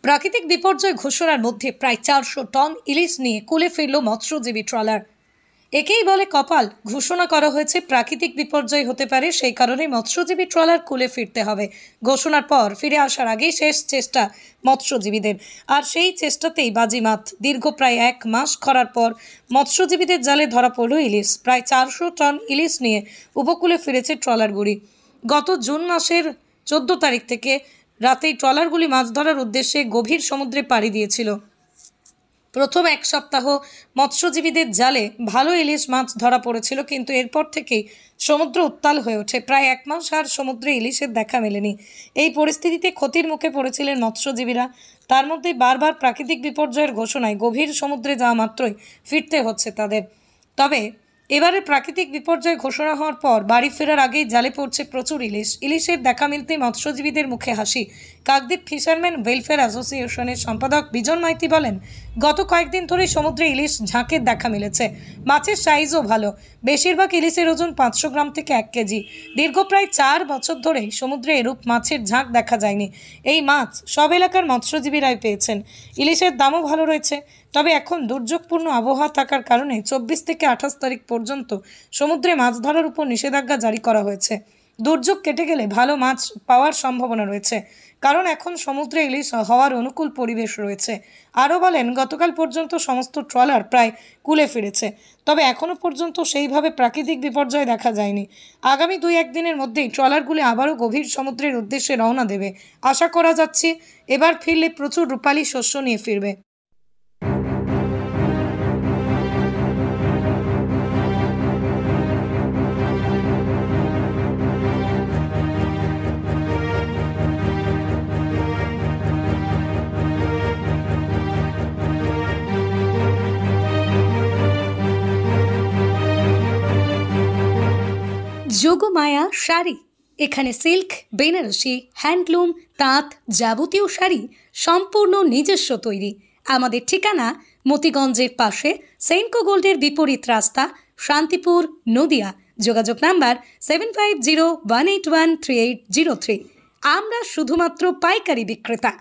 প্রাকৃতিক বিপর্যয় ঘোষণার মধ্যে প্রায় 400 টন ইলিশ নিয়ে কুলে ফিরল মৎস্যজীবী ট্রলার। একেই বলে কপাল। ঘোষণা করা হয়েছে প্রাকৃতিক বিপর্যয় হতে পারে, সেই কারণে মৎস্যজীবী ট্রলার কুলে ফিরতে হবে। ঘোষণার পর ফিরে আসার আগেই শেষ চেষ্টা মৎস্যজীবীদের, আর সেই চেষ্টাতেই বাজিমাত। দীর্ঘ প্রায় 1 মাস খরার পর মৎস্যজীবীদের জালে ধরা পড়ল ইলিশ। প্রায় 400 টন ইলিশ নিয়ে উপকূলে ফিরেছে ট্রলারগুলি। গত জুন মাসের 14 তারিখ থেকে রাতেই ট্রলারগুলি মাছ ধরার উদ্দেশ্যে গভীর সমুদ্রে পাড়ি দিয়েছিল। প্রথম 1 সপ্তাহ মৎস্যজীবীদের জালে ভালো ইলিশ মাছ ধরা পড়েছিল, কিন্তু এরপর থেকেই সমুদ্র উত্তাল হয়ে ওঠে। প্রায় 1 মাস আর সমুদ্রে ইলিশের দেখা মেলেনি। এই পরিস্থিতিতে ক্ষতির মুখে পড়েছিলেন মৎস্যজীবীরা। তার মধ্যে বারবার প্রাকৃতিক বিপর্যয়ের ঘোষণায় গভীর সমুদ্রে যাওয়া মাত্রই ফিরতে হচ্ছে তাদের। তবে এবারে প্রাকৃতিক বিপর্যয় ঘোষণা হওয়ার পর বাড়ি ফেরার আগেই জালে পড়ছে প্রচুর ইলিশ। ইলিশের দেখা মিলতেই মৎস্যজীবীদের মুখে হাসি। কাকদ্বীপ ফিশারম্যান ওয়েলফেয়ার অ্যাসোসিয়েশনের সম্পাদক বিজন মাইতি বলেন, গত কয়েকদিন ধরেই সমুদ্রে ইলিশ ঝাঁকের দেখা মিলেছে। মাছের সাইজও ভালো। বেশিরভাগ ইলিশের ওজন 500 গ্রাম থেকে 1 কেজি। দীর্ঘ প্রায় 4 বছর ধরে সমুদ্রে এরূপ মাছের ঝাঁক দেখা যায়নি। এই মাছ সব এলাকার মৎস্যজীবীরাই পেয়েছেন। ইলিশের দামও ভালো রয়েছে। তবে এখন দুর্যোগপূর্ণ আবহাওয়া থাকার কারণে 24 থেকে 28 তারিখ পর্যন্ত সমুদ্রে মাছ ধরার উপর নিষেধাজ্ঞা জারি করা হয়েছে। দুর্যোগ কেটে গেলে ভালো মাছ পাওয়ার সম্ভাবনা রয়েছে, কারণ এখন সমুদ্রে ইলিশ হওয়ার অনুকূল পরিবেশ রয়েছে। আরও বলেন, গতকাল পর্যন্ত সমস্ত ট্রলার প্রায় কুলে ফিরেছে। তবে এখনও পর্যন্ত সেইভাবে প্রাকৃতিক বিপর্যয় দেখা যায়নি। আগামী 2-1 দিনের মধ্যেই ট্রলারগুলি আবারও গভীর সমুদ্রের উদ্দেশ্যে রওনা দেবে। আশা করা যাচ্ছে এবার ফিরলে প্রচুর রূপালী শস্য নিয়ে ফিরবে। যোগমায়া শাড়ি। এখানে সিল্ক, বেনারসি, হ্যান্ডলুম, তাঁত, যাবতীয় শাড়ি সম্পূর্ণ নিজস্ব তৈরি। আমাদের ঠিকানা মতিগঞ্জের পাশে সেনকো গোল্ডের বিপরীত রাস্তা, শান্তিপুর, নদিয়া। যোগাযোগ নাম্বার 7501813803। আমরা শুধুমাত্র পাইকারি বিক্রেতা।